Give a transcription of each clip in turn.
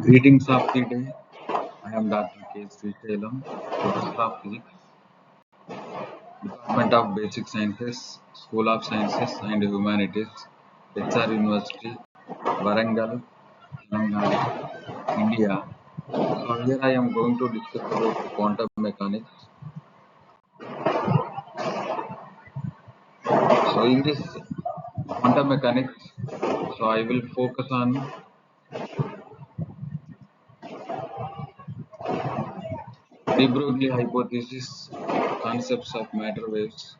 Greetings of the day. I am Dr. K. Sriselam, Professor of Physics, Department of Basic Sciences, School of Sciences and Humanities, HR University, Warangal, Telangana, India. So here I am going to discuss about quantum mechanics. So in this quantum mechanics, so I will focus on de Broglie hypothesis, concepts of matter waves,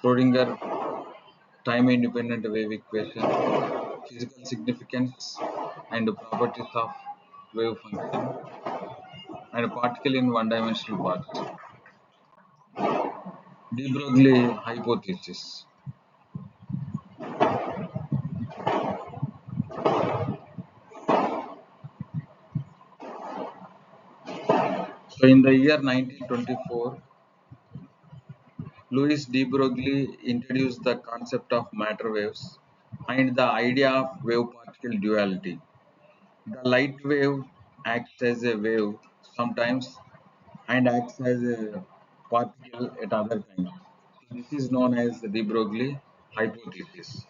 Schrodinger time-independent wave equation, physical significance and properties of wave function, and particle in one-dimensional parts. De Broglie hypothesis. So in the year 1924, Louis de Broglie introduced the concept of matter waves and the idea of wave-particle duality. The light wave acts as a wave sometimes and acts as a particle at other times. This is known as the de Broglie hypothesis.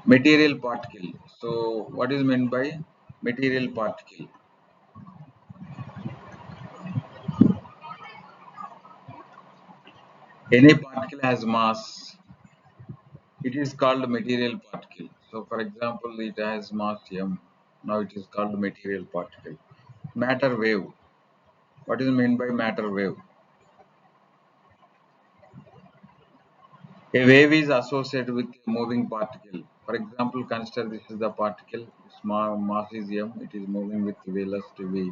Material particle. So, what is meant by material particle? Any particle has mass. It is called material particle. So, for example, it has mass m. Now it is called material particle. Matter wave. What is meant by matter wave? A wave is associated with a moving particle. For example, consider this is the particle, small mass is m, it is moving with velocity v.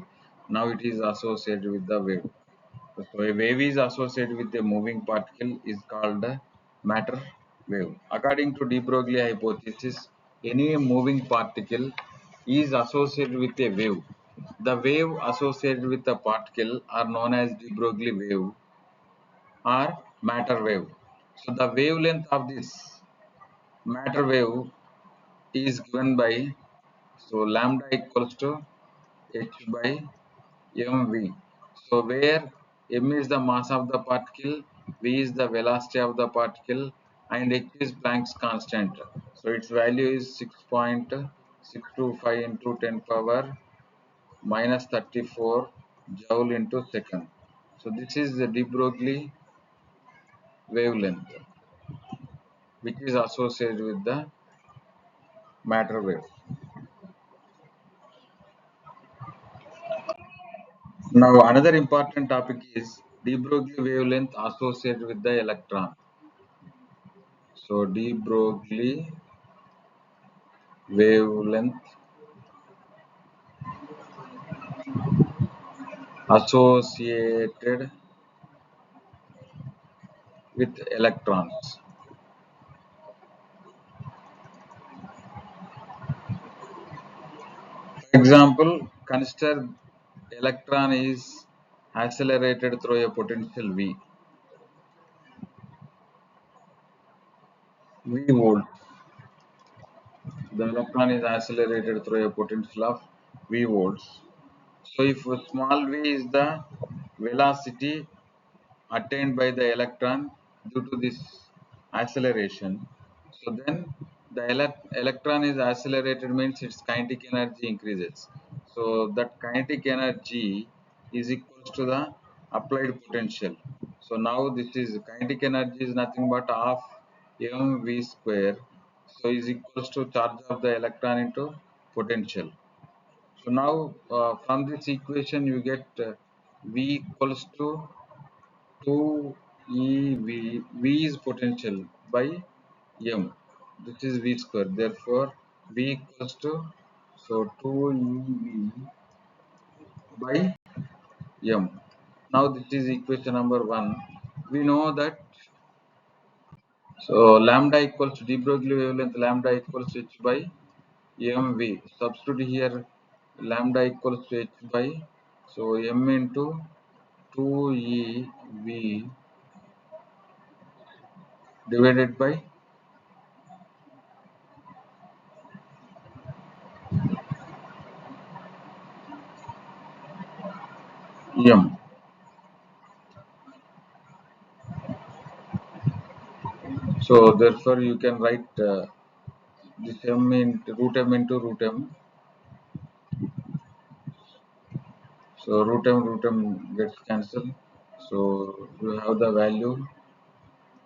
Now it is associated with the wave. So a wave is associated with a moving particle is called a matter wave. According to de Broglie hypothesis, any moving particle is associated with a wave. The wave associated with the particle are known as de Broglie wave or matter wave. So the wavelength of this matter wave is given by, so lambda equals to h by mv. So where m is the mass of the particle, v is the velocity of the particle, and h is Planck's constant. So its value is 6.625 into 10 power minus 34 joule into second. So this is the de Broglie wavelength which is associated with the matter wave. Now another important topic is de Broglie wavelength associated with the electron. So de Broglie wavelength associated with electrons. For example, consider electron is accelerated through a potential V volt. The electron is accelerated through a potential of V volts. So if small v is the velocity attained by the electron due to this acceleration, so then the electron is accelerated means its kinetic energy increases. So that kinetic energy is equals to the applied potential. So now this is kinetic energy is nothing but half mv square. So is equals to charge of the electron into potential. So now from this equation you get V equals to 2 EV. V is potential by M. This is V square. Therefore, V equals to, so 2 EV by M. Now this is equation number 1. We know that, so lambda equals to de Broglie wavelength, lambda equals to H by mv. Substitute here lambda equals to H by, so m into 2ev divided by, m. So therefore you can write this m into root m. So root m gets cancelled. So you have the value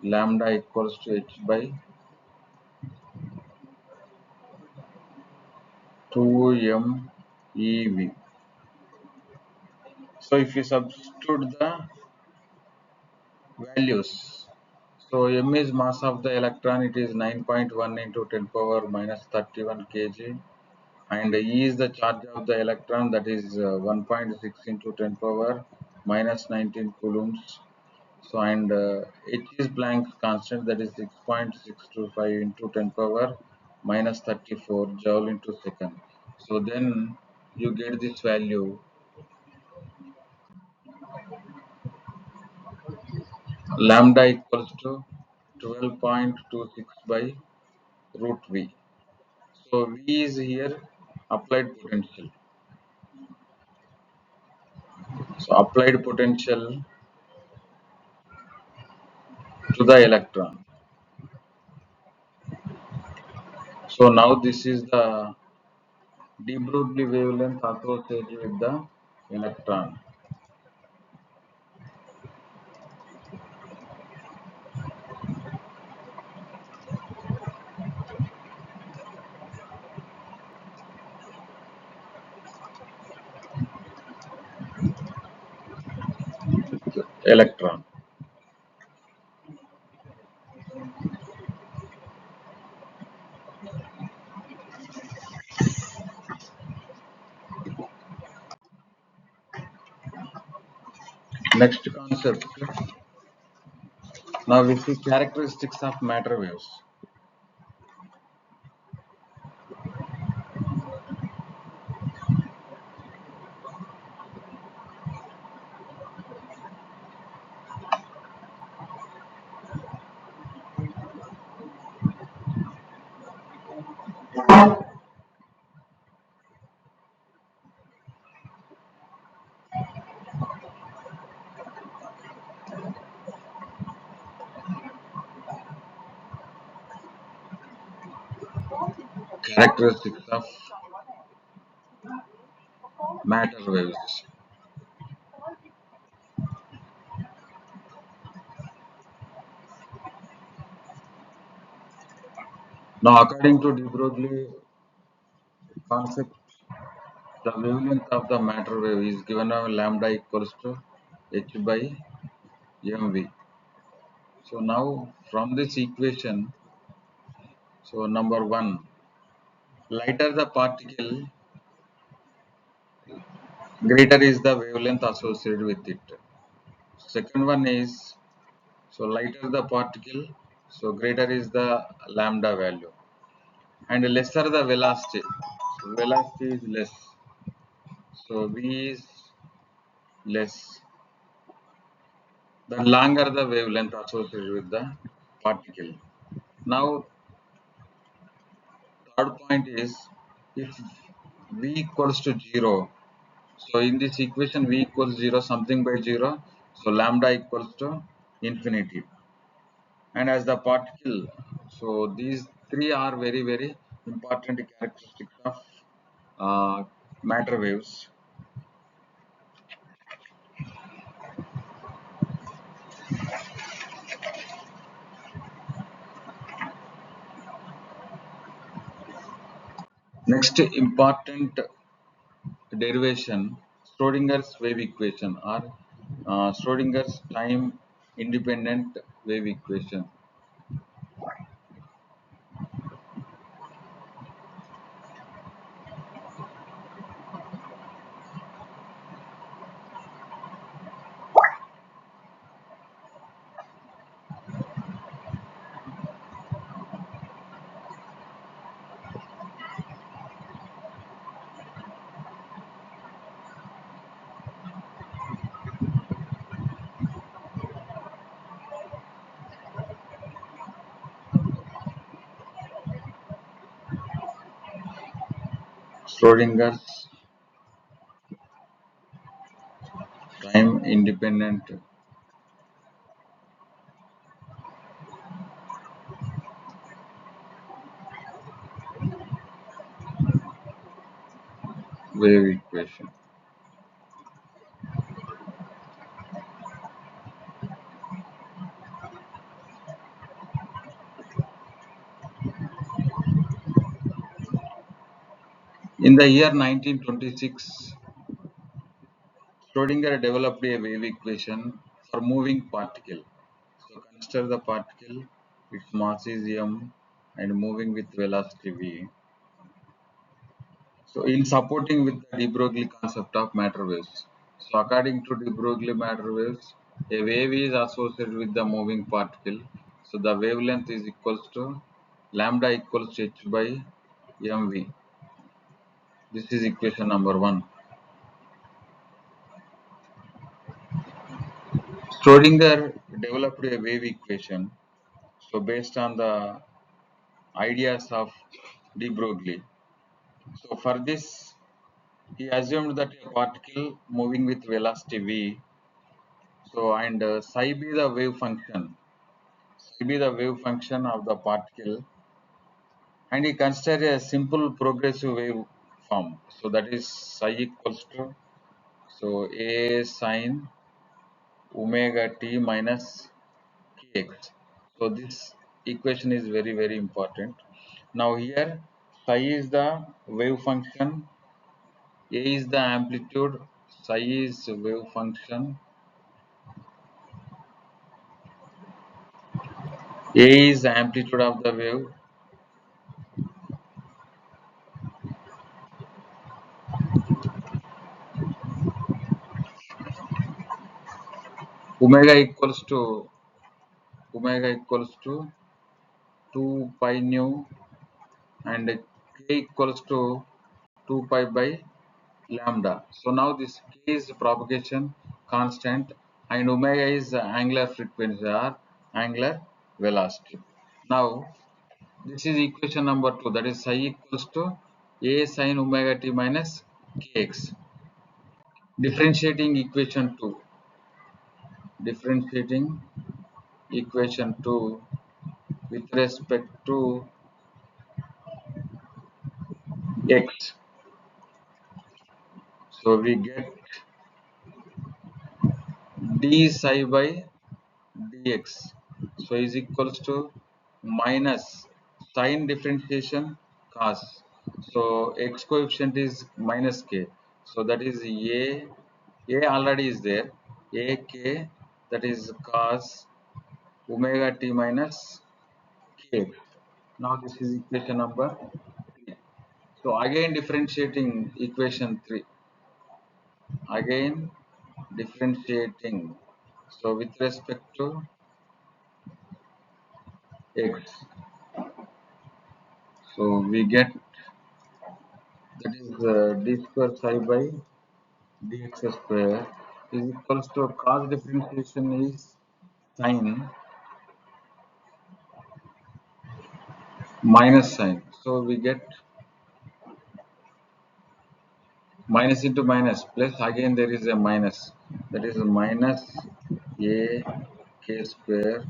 lambda equals to h by 2m ev. So if you substitute the values, so m is mass of the electron, it is 9.1 into 10 power minus 31 kg, and E is the charge of the electron, that is 1.6 into 10 power minus 19 coulombs. So and H is Planck's constant, that is 6.625 into 10 power minus 34 joule into second. So then you get this value lambda equals to 12.26 by root V. So V is here applied potential. So applied potential to the electron. So now this is the de Broglie wavelength associated with the electron. Electron. Next concept. Now we see characteristics of matter waves. Characteristics of matter waves. Now according to de Broglie concept, the wavelength of the matter wave is given as lambda equals to h by mv. So now from this equation, so number one, lighter the particle, greater is the wavelength associated with it. Second one is, so lighter the particle, so greater is the lambda value, and lesser the velocity. So velocity is less, so v is less. The longer the wavelength associated with the particle. Now third point is, if v equals to 0, so in this equation v equals 0, something by 0, so lambda equals to infinity. And as the particle, so these three are very important characteristics of matter waves. Next important derivation, Schrodinger's wave equation, or Schrodinger's time independent wave equation. Schrodinger's independent wave equation. In the year 1926, Schrodinger developed a wave equation for moving particle. So consider the particle, its mass is m and moving with velocity v. So in supporting with the de Broglie concept of matter waves. So according to de Broglie matter waves, a wave is associated with the moving particle. So the wavelength is equals to lambda equals to h by mv. This is equation number 1. Schrodinger developed a wave equation. So based on the ideas of de Broglie. So for this, he assumed that a particle moving with velocity v. So and psi be the wave function. Psi be the wave function of the particle, and he considered a simple progressive wave form. So that is psi equals to a sine omega t minus kx. So this equation is very important. Now here psi is the wave function, a is the amplitude, psi is wave function, a is the amplitude of the wave, omega equals to omega equals to 2 pi nu, and k equals to 2 pi by lambda. So now this k is propagation constant and omega is angular frequency or angular velocity. Now this is equation number 2, that is psi equals to a sin omega t minus kx. Differentiating equation 2. Differentiating equation 2 with respect to x. So we get d psi by dx. So is equals to minus sine differentiation cos. So x coefficient is minus k. So that is a already is there. A k, that is cos omega t minus k. Now this is equation number 3. So again differentiating equation 3. Again differentiating. So with respect to x. So we get, that is d square psi by dx square is equals to cos differentiation is sine minus sine. So we get minus into minus plus, again there is a minus, that is minus a k square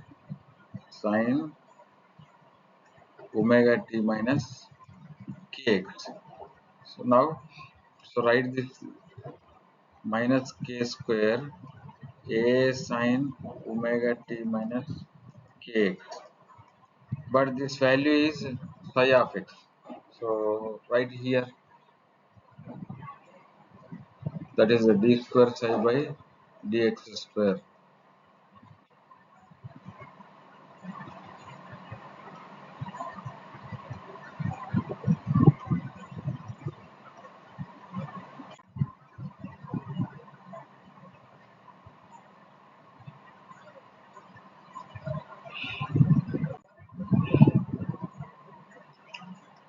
sine omega t minus kx. So now, so write this minus k square a sine omega t minus kx, but this value is psi of x. So right here, that is the d square psi by dx square.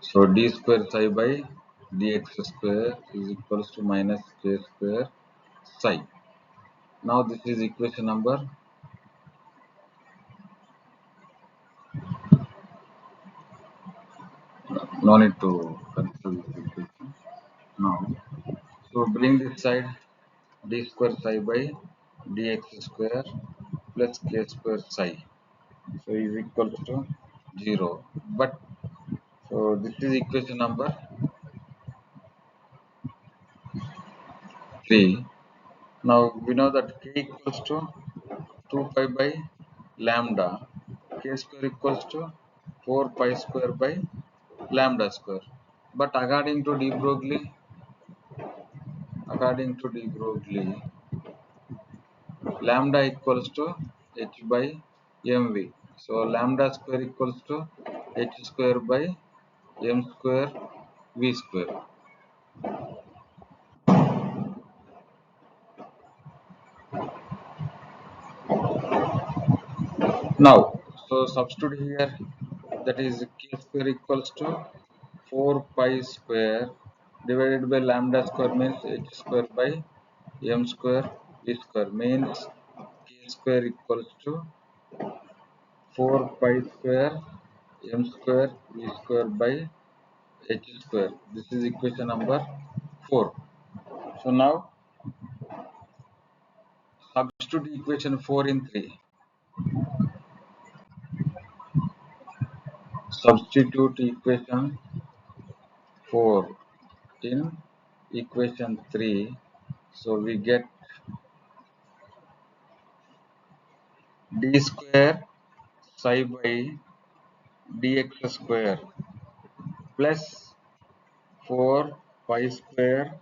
So d square psi by dx square is equals to minus k square psi. Now this is equation number, no need to consider this equation now. So bring this side d square psi by dx square plus k square psi. So is equals to 0. But so this is equation number 3. Now we know that k equals to 2 pi by lambda, k square equals to 4 pi square by lambda square. But according to de Broglie, lambda equals to h by mv. So lambda square equals to h square by m square v square. Now, so substitute here, that is k square equals to 4 pi square divided by lambda square means h square by m square v square means k square equals to 4 pi square m square v square by h square. This is equation number 4. So now substitute equation 4 in 3. Substitute equation 4 in equation 3. So we get d square psi by dx square plus 4 pi square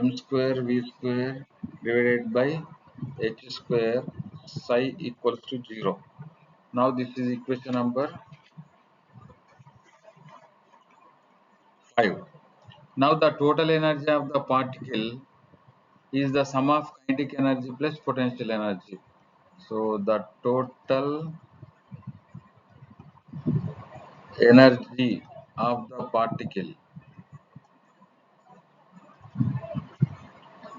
m square v square divided by h square psi equals to 0. Now this is equation number 5. Now the total energy of the particle is the sum of kinetic energy plus potential energy. So the total energy of the particle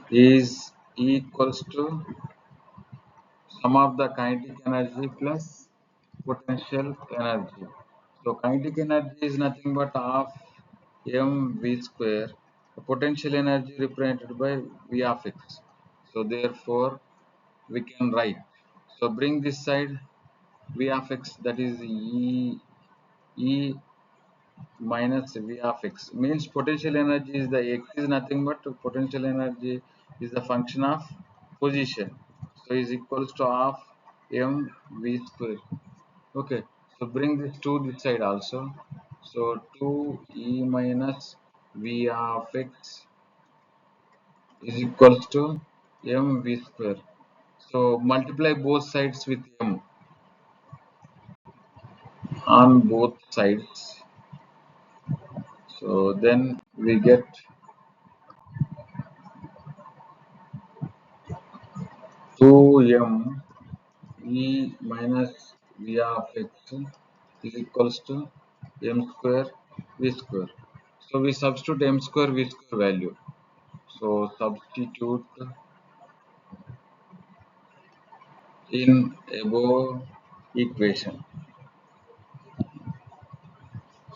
is equals to sum of the kinetic energy plus potential energy. So kinetic energy is nothing but half mv square. The potential energy represented by v of x. So therefore we can write. So bring this side v of x, that is e minus v of x means potential energy is the x is nothing but potential energy is the function of position. So is equals to half m v square. Okay, so bring this to this side also. So 2 e minus v of x is equals to m v square. So multiply both sides with m on both sides. So then we get 2m e minus v of x is equals to m square v square. So we substitute m square v square value. So substitute in above equation.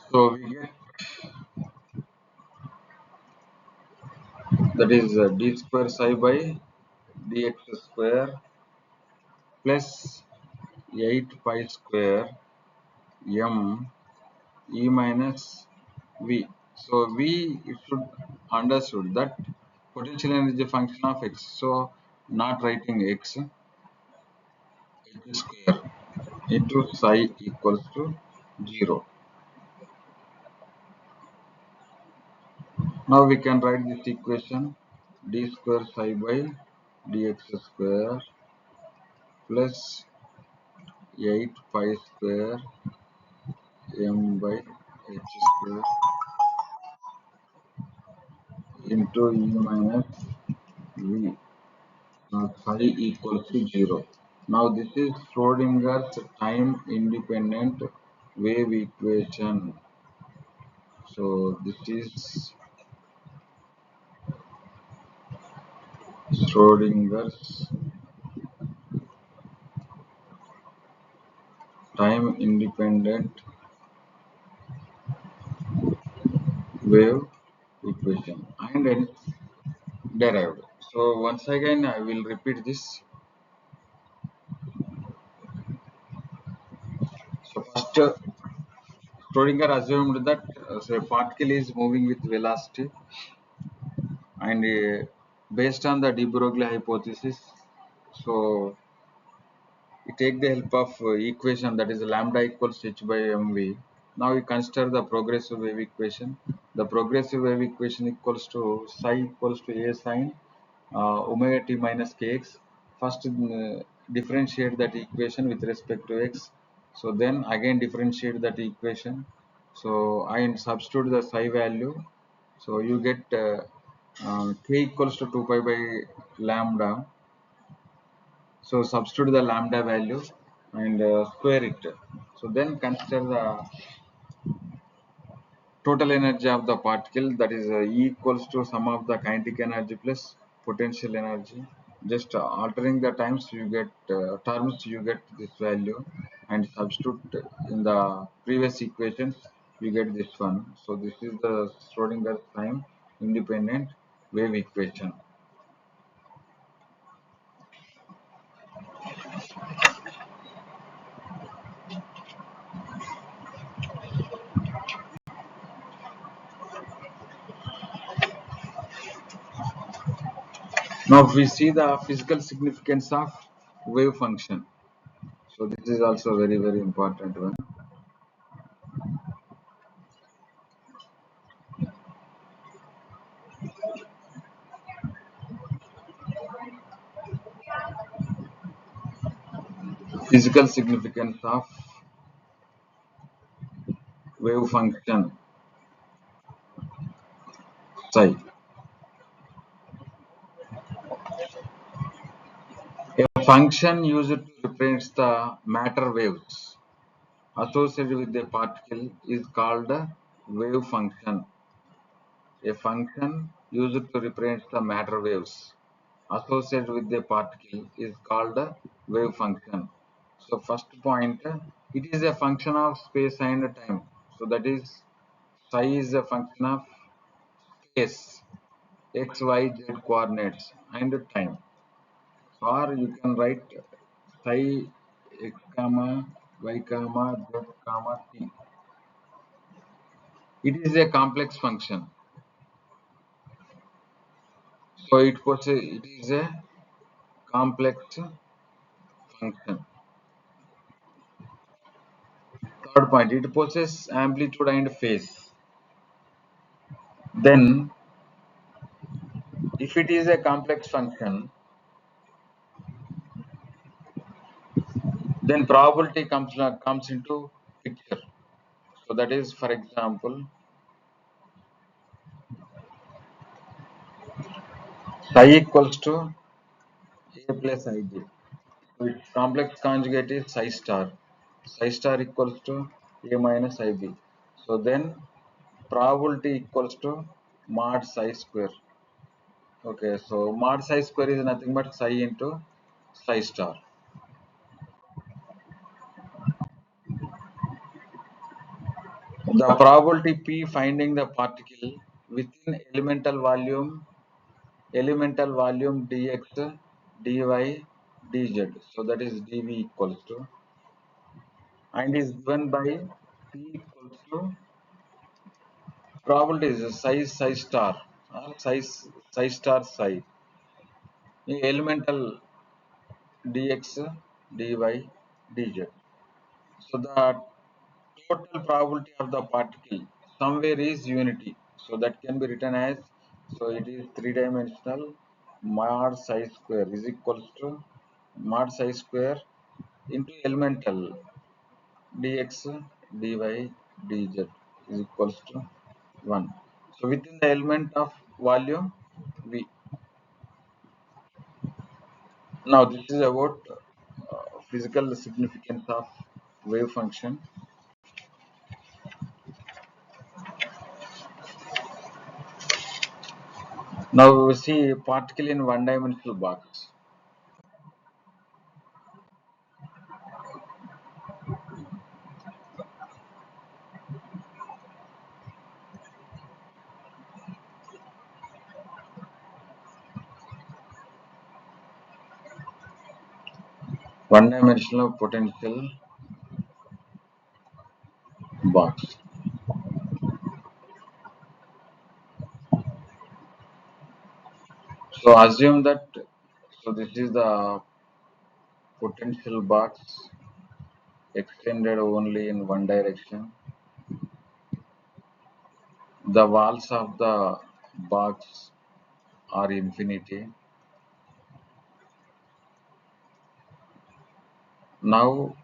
So we get, that is d square psi by dx square plus 8 pi square m e minus v. So v should understood that potential energy function of x. So not writing x, h square into psi equals to 0. Now we can write this equation d square psi by dx square plus 8 pi square m by h square into e minus v. Psi equals to 0. Now this is Schrodinger's time independent wave equation. So this is Schrodinger's time independent wave equation and it's derived. So once again, I will repeat this. So first, Schrodinger assumed that so a particle is moving with velocity, and based on the de Broglie hypothesis, so we take the help of equation, that is lambda equals h by mv. Now we consider the progressive wave equation. The progressive wave equation equals to psi equals to a sine omega t minus kx. First, differentiate that equation with respect to x. So then again differentiate that equation. So I substitute the psi value. So you get k equals to 2 pi by lambda. So substitute the lambda value and square it. So then consider the total energy of the particle, that is E equals to sum of the kinetic energy plus potential energy. Just altering the times, you get terms, you get this value, and substitute in the previous equations, you get this one. So this is the Schrodinger time independent wave equation. Now we see the physical significance of wave function. So this is also very very important one. Physical significance of wave function psi. A function used to represent the matter waves associated with a particle is called a wave function. A function used to represent the matter waves associated with a particle is called a wave function. So first point, it is a function of space and time. So that is psi is a function of space, x, y, z coordinates and time. Or you can write psi x comma y comma z comma t. It is a complex function. So it is a complex function. Third point, it possesses amplitude and phase. Then, if it is a complex function, then probability comes into picture. So that is, for example, psi equals to a plus ij. So its complex conjugate is psi star. Psi star equals to a minus ib. So then probability equals to mod psi square. Okay, so mod psi square is nothing but psi into psi star. The probability P finding the particle within elemental volume dx, dy, dz. So that is dv equals to, and is given by P equals to probability is psi psi star or psi star psi. Elemental dx, dy, dz. So the total probability of the particle somewhere is unity. So that can be written as, so it is three-dimensional mod psi square is equals to mod psi square into elemental dx, dy, dz is equals to 1. So within the element of volume V. Now this is about physical significance of wave function. Now we see a particle in one-dimensional box. one dimensional potential box. So assume that, so this is the potential box extended only in one direction. The walls of the box are infinity. Now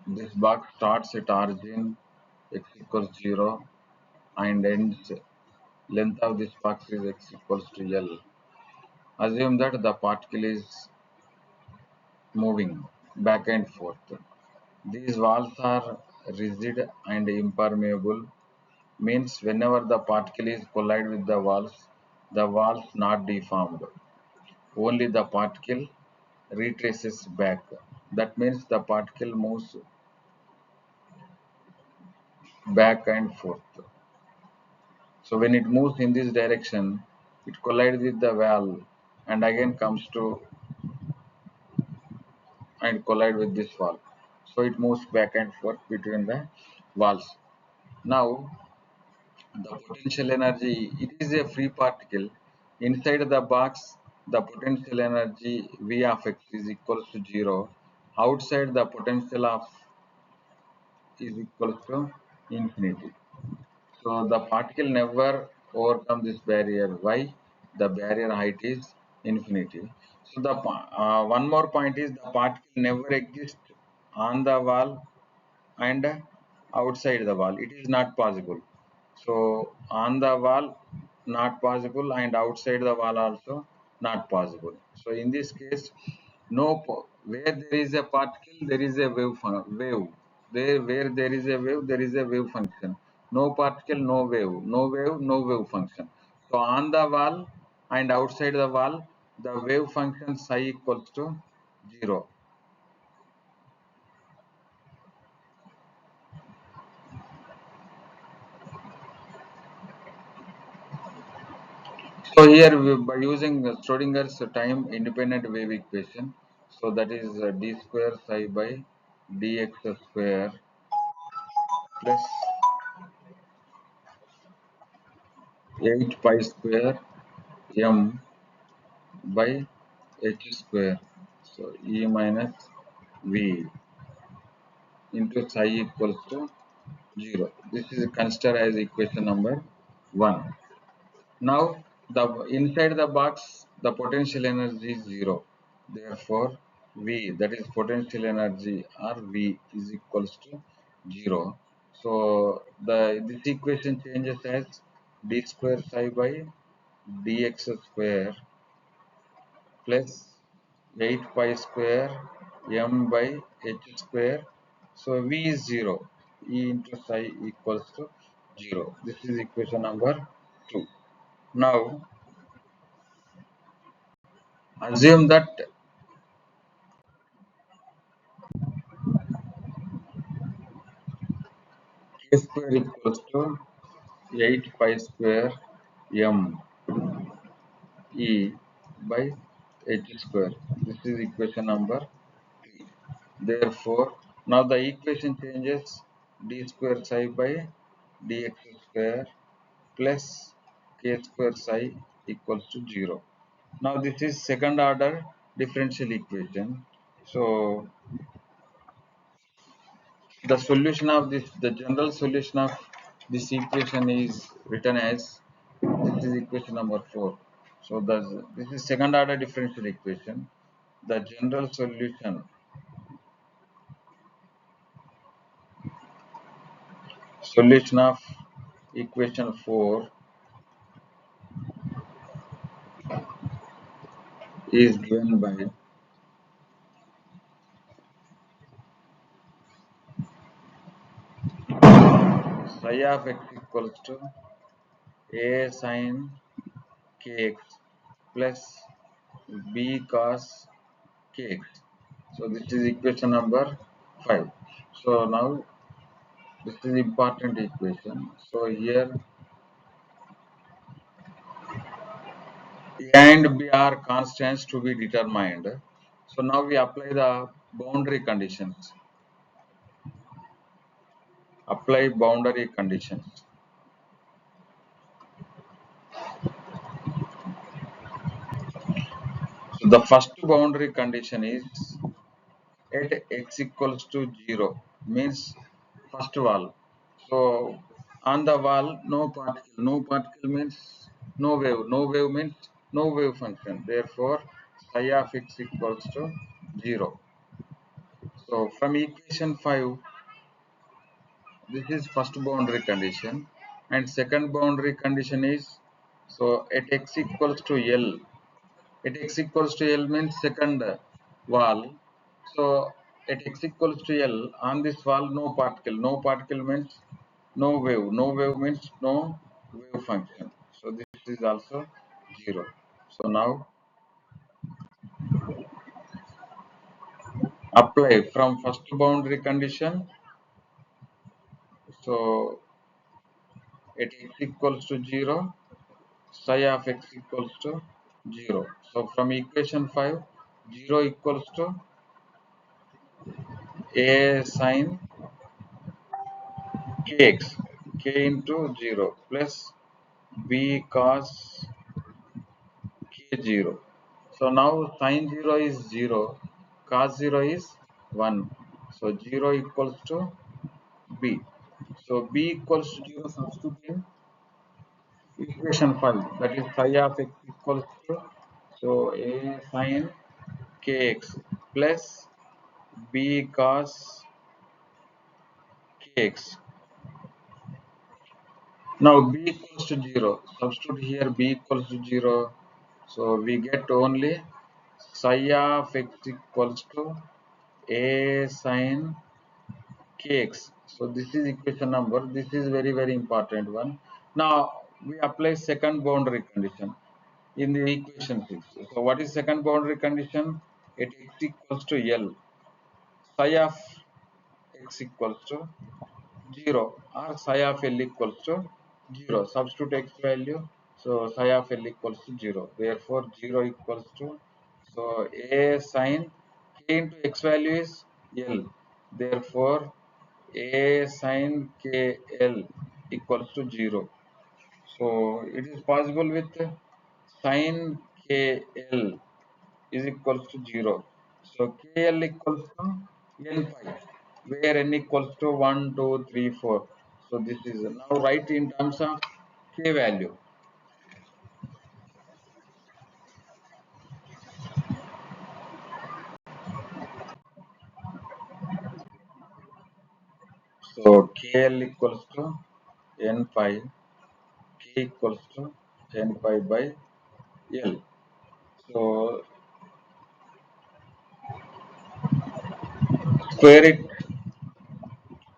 this box starts at origin x equals 0 and ends length of this box is x equals to L. Assume that the particle is moving back and forth. These walls are rigid and impermeable, means whenever the particle is collide with the walls not deformed. Only the particle retraces back. That means the particle moves back and forth. So when it moves in this direction, it collides with the wall and again comes to and collide with this wall. So it moves back and forth between the walls. Now the potential energy, it is a free particle. Inside the box, the potential energy V of x is equals to 0. Outside the potential of is equals to infinity. So the particle never overcome this barrier. Why? The barrier height is infinity. So the one more point is the particle never exists on the wall and outside the wall. It is not possible. So on the wall not possible and outside the wall also not possible. So in this case, where there is a particle there is a wave. There where there is a wave there is a wave function. No particle, no wave, no wave, no wave function. So on the wall and outside the wall, the wave function psi equals to 0. So here by using Schrodinger's time independent wave equation, so that is d square psi by dx square plus 8 pi square m by h square. So E minus V into psi equals to 0. This is considered as equation number 1. Now the inside the box the potential energy is 0. Therefore V, that is potential energy, or V is equals to 0. So the this equation changes as d square psi by dx square plus 8 pi square m by h square. So V is 0. E into psi equals to 0. This is equation number 2. Now assume that k square equals to 8 pi square m e by h square. This is equation number 3. Therefore, now the equation changes d square psi by dx square plus k square psi equals to 0. Now this is second order differential equation. So the solution of this, the general solution of this equation is written as, this is equation number 4. So this is second order differential equation. The general solution of equation 4 is given by psi of x equals to a sin kx plus b cos kx. So this is equation number 5. So now this is important equation. So here A and B are constants to be determined. So now we apply the boundary conditions. Apply boundary conditions. So the first boundary condition is at x equals to 0 means first wall. So on the wall no particle. No particle means no wave. No wave means no wave function. Therefore psi of x equals to 0. So from equation 5, this is first boundary condition, and second boundary condition is, so at x equals to L. At x equals to L means second wall. So at x equals to L, on this wall no particle. No particle means no wave. No wave means no wave function. So this is also 0. So now apply from first boundary condition. So at x equals to 0, psi of x equals to 0. So from equation 5, 0 equals to a sine kx, k into 0 plus b cos k 0. So now sine 0 is 0, cos 0 is 1. So 0 equals to b. So b equals to 0, substituting equation 5, that is psi of x equals to, so a sine kx plus b cos kx. Now b equals to 0. Substitute here b equals to 0. So we get only psi of x equals to a sine kx. So this is equation number. This is very very important one. Now we apply second boundary condition in the equation 6. So what is second boundary condition? At x equals to L, psi of x equals to 0 or psi of L equals to 0. Substitute x value. So psi of L equals to 0. Therefore 0 equals to, so a sine k into x value is L. Therefore a sine kl equals to 0. So it is possible with sine kl is equals to 0. So KL equals to n pi, where n equals to 1, 2, 3, 4. So this is now write in terms of K value. So KL equals to n pi, K equals to n pi by L. So square it,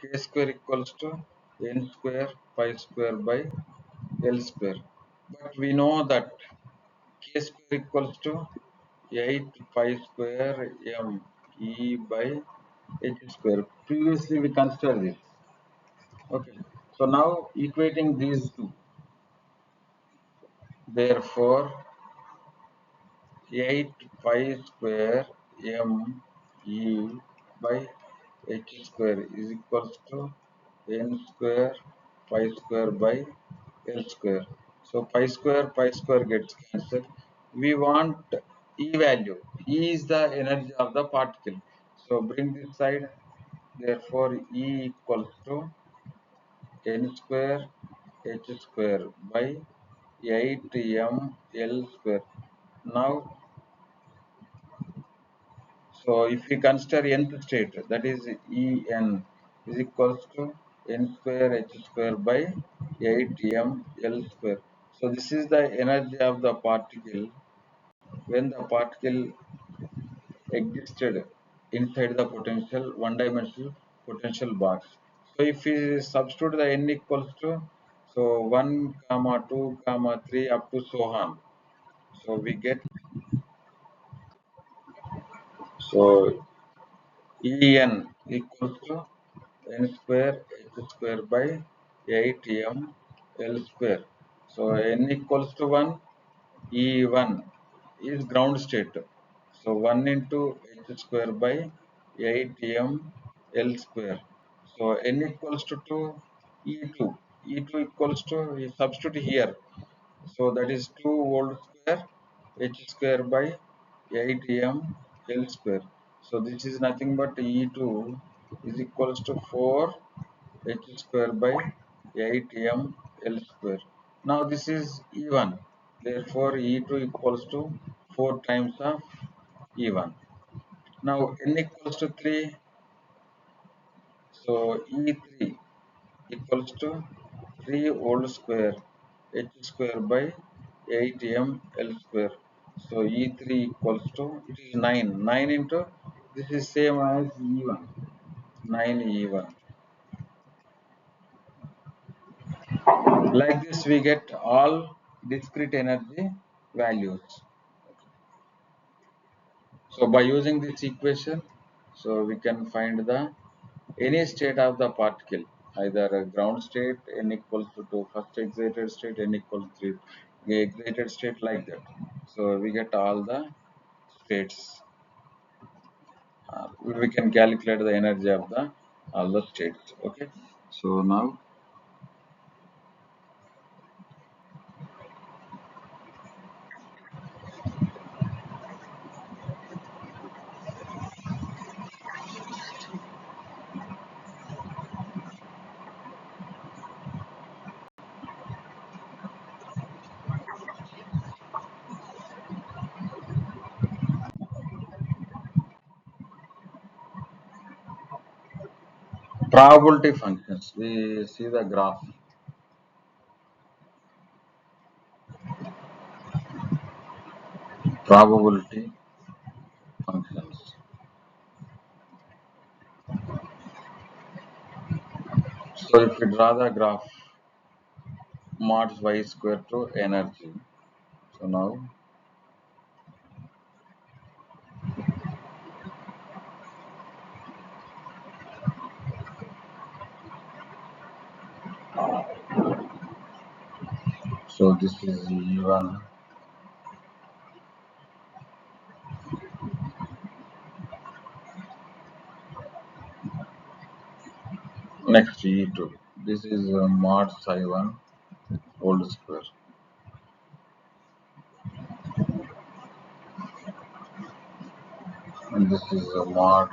K square equals to n square pi square by L square. But we know that K square equals to 8 pi square m e by h square. Previously we considered this. Okay. So now equating these two. Therefore 8 pi square m e by h square is equals to n square pi square by L square. So pi square gets cancelled. We want E value. E is the energy of the particle. So bring this side. Therefore E equals to n square h square by 8 m L square. Now, so if we consider nth state, that is En is equals to n square h square by 8 m L square. So this is the energy of the particle when the particle existed inside the potential one dimensional potential box. So if we substitute the n equals to, so 1 comma 2 comma 3 up to so on. So we get, so En equals to n square h square by 8 m L square. So n equals to 1, E1 is ground state. So 1 into h square by 8m L square. So n equals to 2 E2. E2 equals to, we substitute here. So that is 2 whole square h square by 8m L square. So this is nothing but E2 is equals to 4 h square by 8m L square. Now this is E1. Therefore E2 equals to 4 times of E1. Now n equals to 3, so E3 equals to 3 whole square h square by 8m L square. So E3 equals to, it is 9. 9 into, this is same as E1. 9 E1. Like this we get all discrete energy values. So by using this equation, so we can find the any state of the particle, either a ground state, n equals to 2, first excited state, n equals to 3, excited state, like that. So we get all the states. We can calculate the energy of the all the states. Okay. So now probability functions. We see the graph. Probability functions. So if we draw the graph mod y square to energy. So now, so this is E1, next E2. This is mod psi 1 whole square. And this is mod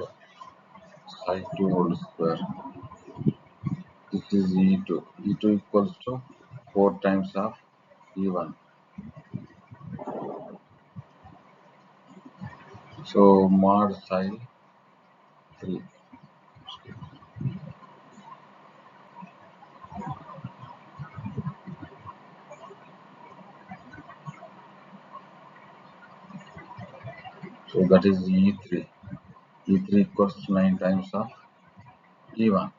psi 2 whole square. This is E2. E2 equals to 4 times of E1. So mod psi 3. So that is E3. E3 equals to 9 times of E1.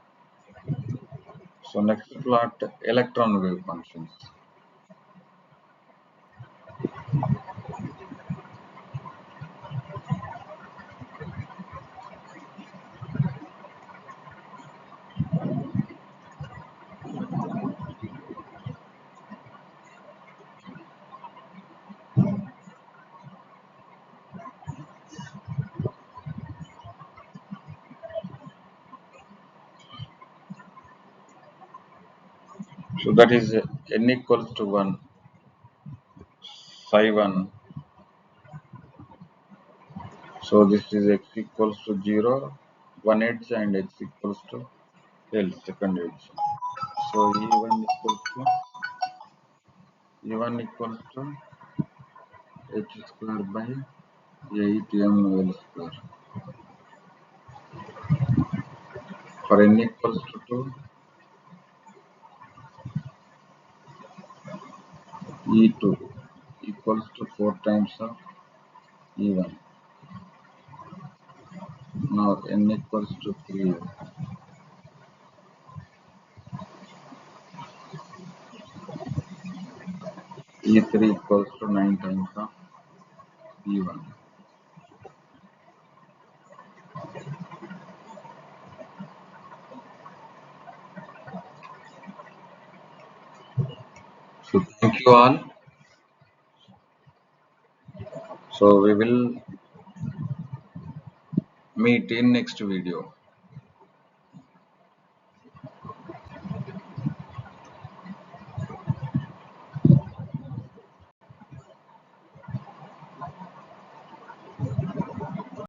So next plot electron wave functions. So that is n equals to 1, psi 1. So this is x equals to 0, 1 edge, and x equals to L, second edge. So E1 equals to h square by 8m L square. For n equals to 2, E2 equals to 4 times of E1. Now n equals to 3, E3 equals to 9 times of E1. So thank you all. So we will Meet in next video.